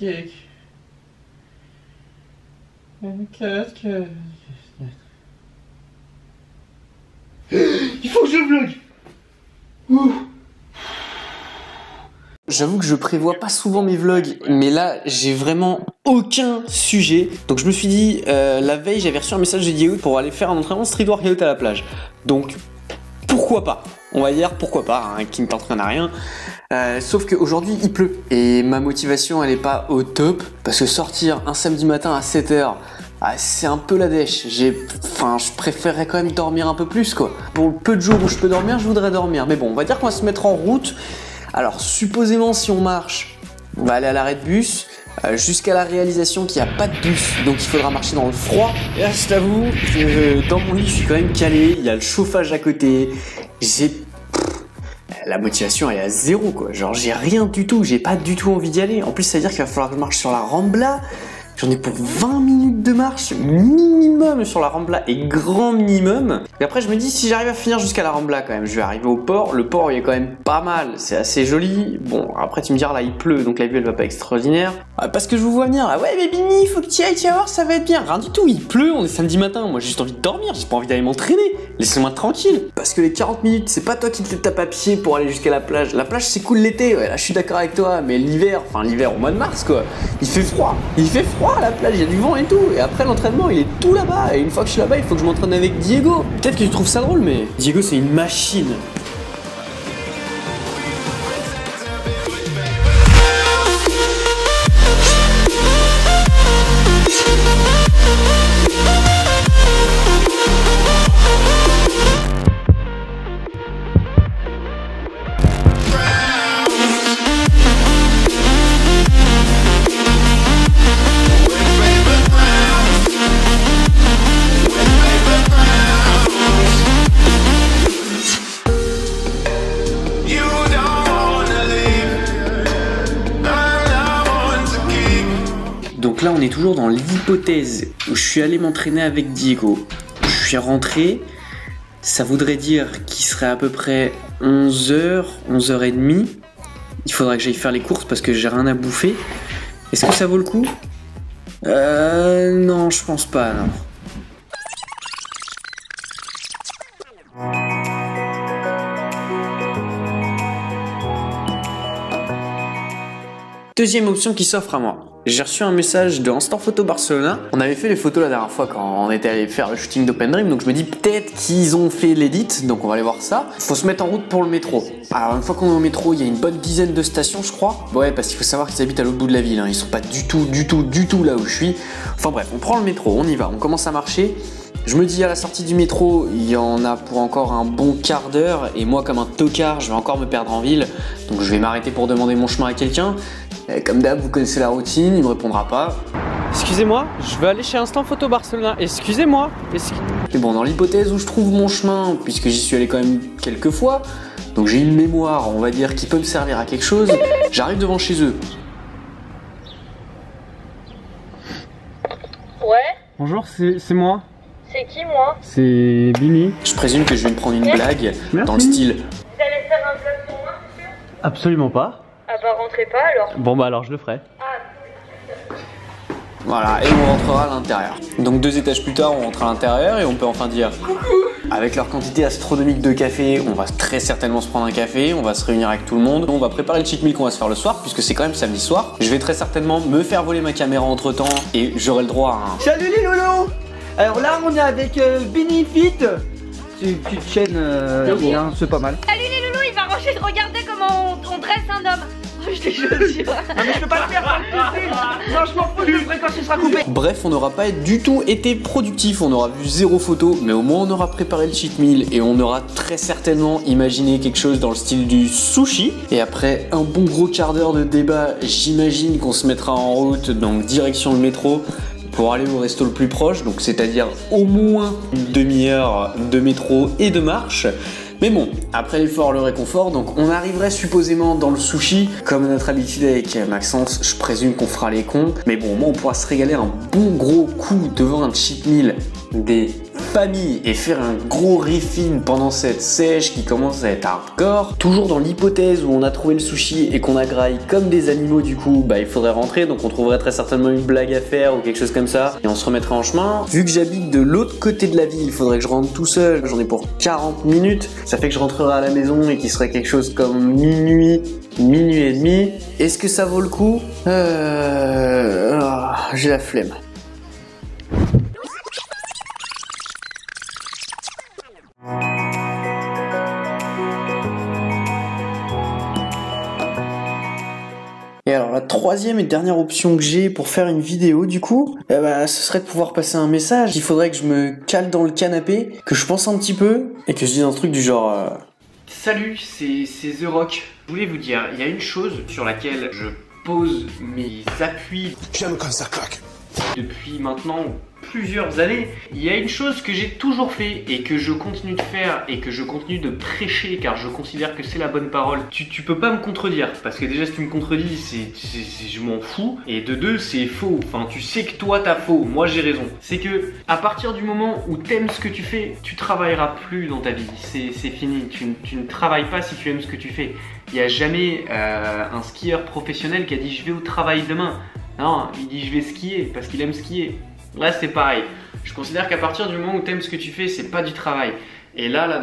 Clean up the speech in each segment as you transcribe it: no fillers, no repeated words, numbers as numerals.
cake. Il faut que je vlog. J'avoue que je prévois pas souvent mes vlogs, mais là j'ai vraiment aucun sujet. Donc je me suis dit, la veille j'avais reçu un message de Diego pour aller faire un entraînement street workout à la plage. Donc pourquoi pas, on va dire pourquoi pas, hein, qui ne t'entraîne à rien. Sauf qu'aujourd'hui il pleut et ma motivation elle est pas au top parce que sortir un samedi matin à 7h, c'est un peu la dèche. Je préférerais quand même dormir un peu plus quoi. Pour le peu de jours où je peux dormir, je voudrais dormir. Mais bon, on va dire qu'on va se mettre en route. Alors supposément si on marche, on va aller à l'arrêt de bus jusqu'à la réalisation qu'il n'y a pas de bus, donc il faudra marcher dans le froid. Et là je t'avoue que dans mon lit je suis quand même calé, il y a le chauffage à côté, la motivation elle est à zéro quoi, genre j'ai rien du tout, j'ai pas du tout envie d'y aller. En plus ça veut dire qu'il va falloir que je marche sur la Rambla. J'en ai pour 20 minutes de marche minimum sur la Rambla et grand minimum. Et après je me dis si j'arrive à finir jusqu'à la Rambla quand même, je vais arriver au port. Le port il est quand même pas mal, c'est assez joli. Bon après tu me diras là il pleut donc la vue elle va pas extraordinaire. Parce que je vous vois venir là, ouais mais Bini faut que tu y ailles, tu vas voir ça va être bien. Rien du tout, il pleut, on est samedi matin, moi j'ai juste envie de dormir, j'ai pas envie d'aller m'entraîner. Laissez-moi tranquille. Parce que les 40 minutes c'est pas toi qui te tapes à pied pour aller jusqu'à la plage. La plage c'est cool l'été, ouais là je suis d'accord avec toi, mais l'hiver au mois de mars quoi, il fait froid à la plage, il y a du vent et tout, et après l'entraînement il est tout là-bas, et une fois que je suis là-bas il faut que je m'entraîne avec Diego. Peut-être que tu trouves ça drôle, mais Diego c'est une machine. Donc là on est toujours dans l'hypothèse où je suis allé m'entraîner avec Diego. Je suis rentré, ça voudrait dire qu'il serait à peu près 11h, 11h30. Il faudrait que j'aille faire les courses parce que j'ai rien à bouffer. Est-ce que ça vaut le coup? Non, je pense pas, non. Deuxième option qui s'offre à moi. J'ai reçu un message de Instant Photo Barcelona. On avait fait les photos la dernière fois quand on était allé faire le shooting d'Open Dream, donc je me dis peut-être qu'ils ont fait l'edit, donc on va aller voir ça. Faut se mettre en route pour le métro. Alors une fois qu'on est au métro, il y a une bonne dizaine de stations je crois. Ouais, parce qu'il faut savoir qu'ils habitent à l'autre bout de la ville, hein. Ils sont pas du tout là où je suis. Enfin bref, on prend le métro, on y va, on commence à marcher. Je me dis à la sortie du métro, il y en a pour encore un bon quart d'heure et moi comme un tocard, je vais encore me perdre en ville. Donc je vais m'arrêter pour demander mon chemin à quelqu'un. Comme d'hab, vous connaissez la routine, il me répondra pas. Excusez-moi, je veux aller chez Instant Photo Barcelona. Excusez-moi. Mais bon, dans l'hypothèse où je trouve mon chemin, puisque j'y suis allé quand même quelques fois, donc j'ai une mémoire, on va dire, qui peut me servir à quelque chose, j'arrive devant chez eux. Ouais. Bonjour, c'est moi. C'est qui moi? C'est Bini. Je présume que je vais me prendre une blague dans le style. Vous allez faire un vlog pour moi, monsieur? Absolument pas. Ah bah rentrez pas alors. Bon bah alors je le ferai. Voilà, et on rentrera à l'intérieur. Donc 2 étages plus tard, on rentre à l'intérieur et on peut enfin dire coucou. Avec leur quantité astronomique de café, on va très certainement se prendre un café, on va se réunir avec tout le monde. On va préparer le cheat meal qu'on va se faire le soir, puisque c'est quand même samedi soir. Je vais très certainement me faire voler ma caméra entre temps et j'aurai le droit à un... Salut les loulous. Alors là on est avec Bini Fit. C'est une petite chaîne, c'est pas mal. Salut les loulous, il va regarder comment on dresse un homme. Je te jure. Non mais je peux pas le faire dans le film. Non je m'en fous, le ferai quand ce sera coupé. Bref, on n'aura pas du tout été productif, on aura vu 0 photo, mais au moins on aura préparé le cheat meal et on aura très certainement imaginé quelque chose dans le style du sushi. Et après un bon gros quart d'heure de débat, j'imagine qu'on se mettra en route, donc direction le métro, pour aller au resto le plus proche, donc c'est-à-dire au moins une demi-heure de métro et de marche. Mais bon, après l'effort, le réconfort, donc on arriverait supposément dans le sushi. Comme à notre habitude avec Maxence, je présume qu'on fera les cons. Mais bon, au moins on pourra se régaler un bon gros coup devant un cheat meal des familles et faire un gros riffing pendant cette sèche qui commence à être hardcore. Toujours dans l'hypothèse où on a trouvé le sushi et qu'on a graille comme des animaux, du coup, bah il faudrait rentrer, donc on trouverait très certainement une blague à faire ou quelque chose comme ça et on se remettrait en chemin. Vu que j'habite de l'autre côté de la ville, il faudrait que je rentre tout seul, j'en ai pour 40 minutes, ça fait que je rentrerai à la maison et qu'il serait quelque chose comme minuit et demi. Est-ce que ça vaut le coup? J'ai la flemme. Et alors la troisième et dernière option que j'ai pour faire une vidéo du coup, ce serait de pouvoir passer un message. Il faudrait que je me cale dans le canapé, que je pense un petit peu et que je dise un truc du genre Salut, c'est The Rock. Je voulais vous dire, il y a une chose sur laquelle je pose mes appuis. J'aime quand ça claque. Depuis maintenant plusieurs années, il y a une chose que j'ai toujours fait et que je continue de faire et que je continue de prêcher car je considère que c'est la bonne parole. Tu peux pas me contredire parce que déjà si tu me contredis, je m'en fous, et de deux c'est faux. Enfin tu sais que toi t'as faux, moi j'ai raison. C'est que à partir du moment où t'aimes ce que tu fais, tu travailleras plus dans ta vie. C'est fini. Tu ne travailles pas si tu aimes ce que tu fais. Il n'y a jamais un skieur professionnel qui a dit je vais au travail demain. Non, il dit je vais skier parce qu'il aime skier. Là c'est pareil, je considère qu'à partir du moment où t'aimes ce que tu fais, c'est pas du travail. Et là,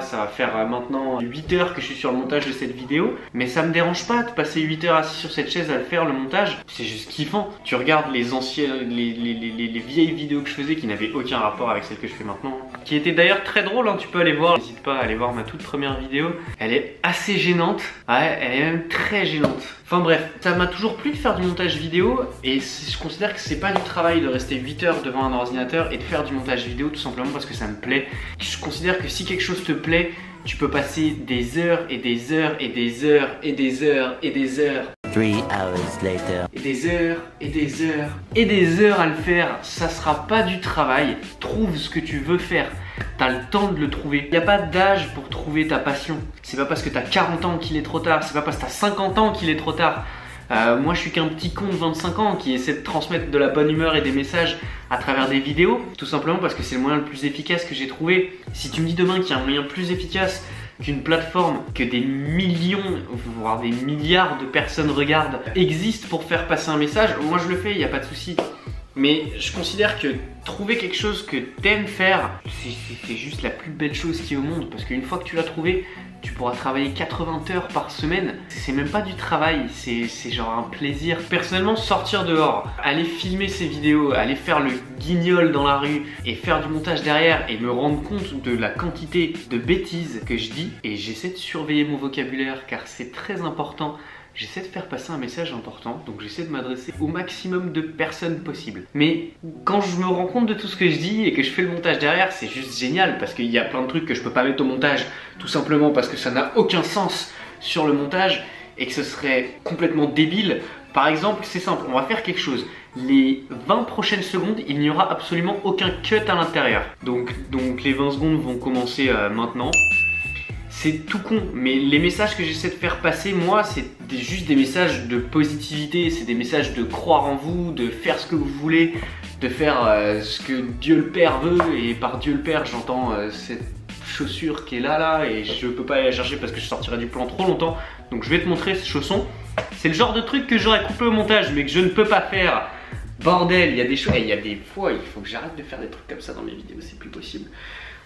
ça va faire maintenant 8 heures que je suis sur le montage de cette vidéo, mais ça me dérange pas de passer 8 heures assis sur cette chaise à le faire, le montage. C'est juste kiffant. Tu regardes les anciennes, les vieilles vidéos que je faisais qui n'avaient aucun rapport avec celles que je fais maintenant, qui étaient d'ailleurs très drôles, hein, tu peux aller voir. N'hésite pas à aller voir ma toute première vidéo. Elle est assez gênante, ouais, elle est même très gênante. Enfin bref, ça m'a toujours plu de faire du montage vidéo et je considère que c'est pas du travail de rester 8 heures devant un ordinateur et de faire du montage vidéo tout simplement parce que ça me plaît. Je considère que si quelque chose te plaît, tu peux passer des heures et des heures et des heures et des heures et des heures. 3 hours later. Et des heures et des heures et des heures à le faire. Ça sera pas du travail. Trouve ce que tu veux faire. T'as le temps de le trouver. Il n'y a pas d'âge pour trouver ta passion. C'est pas parce que t'as 40 ans qu'il est trop tard. C'est pas parce que t'as 50 ans qu'il est trop tard. Moi je suis qu'un petit con de 25 ans qui essaie de transmettre de la bonne humeur et des messages à travers des vidéos, tout simplement parce que c'est le moyen le plus efficace que j'ai trouvé. Si tu me dis demain qu'il y a un moyen plus efficace qu'une plateforme que des millions, voire des milliards de personnes regardent, existe pour faire passer un message, moi je le fais, il n'y a pas de souci. Mais je considère que trouver quelque chose que t'aimes faire, c'est juste la plus belle chose qui est au monde. Parce qu'une fois que tu l'as trouvé, tu pourras travailler 80 heures par semaine. C'est même pas du travail, c'est genre un plaisir. Personnellement, sortir dehors, aller filmer ces vidéos, aller faire le guignol dans la rue et faire du montage derrière et me rendre compte de la quantité de bêtises que je dis. Et j'essaie de surveiller mon vocabulaire car c'est très important. J'essaie de faire passer un message important, donc j'essaie de m'adresser au maximum de personnes possible. Mais quand je me rends compte de tout ce que je dis et que je fais le montage derrière, c'est juste génial parce qu'il y a plein de trucs que je peux pas mettre au montage, tout simplement parce que ça n'a aucun sens sur le montage et que ce serait complètement débile. Par exemple, c'est simple, on va faire quelque chose. Les 20 prochaines secondes, il n'y aura absolument aucun cut à l'intérieur. Donc les 20 secondes vont commencer maintenant. C'est tout con, mais les messages que j'essaie de faire passer, moi, c'est juste des messages de positivité, c'est des messages de croire en vous, de faire ce que vous voulez, de faire ce que Dieu le Père veut, et par Dieu le Père, j'entends cette chaussure qui est là, et je peux pas aller la chercher parce que je sortirai du plan trop longtemps, donc je vais te montrer ce chausson. C'est le genre de truc que j'aurais coupé au montage, mais que je ne peux pas faire. Bordel, il y a des choses, il y a des fois, il faut que j'arrête de faire des trucs comme ça dans mes vidéos, c'est plus possible.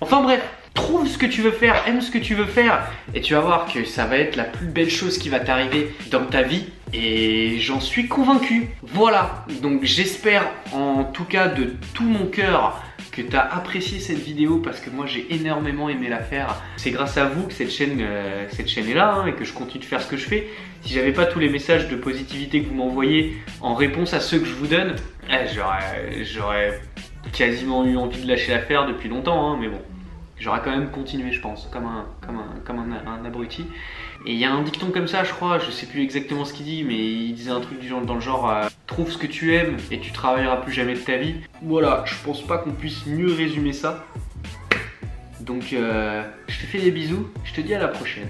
Enfin bref, trouve ce que tu veux faire, aime ce que tu veux faire et tu vas voir que ça va être la plus belle chose qui va t'arriver dans ta vie et j'en suis convaincu. Voilà, donc j'espère en tout cas de tout mon cœur que tu as apprécié cette vidéo parce que moi j'ai énormément aimé la faire. C'est grâce à vous que cette chaîne est là hein, et que je continue de faire ce que je fais. Si j'avais pas tous les messages de positivité que vous m'envoyez en réponse à ceux que je vous donne, j'aurais quasiment eu envie de lâcher l'affaire depuis longtemps, hein, mais bon, j'aurais quand même continué, je pense, comme un abruti. Et il y a un dicton comme ça, je crois, je sais plus exactement ce qu'il dit, mais il disait un truc dans le genre trouve ce que tu aimes et tu travailleras plus jamais de ta vie. Voilà, je pense pas qu'on puisse mieux résumer ça. Donc, je te fais des bisous, je te dis à la prochaine.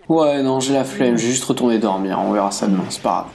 Ouais, non, j'ai la flemme, j'ai juste retourné dormir, on verra ça demain, c'est pas grave.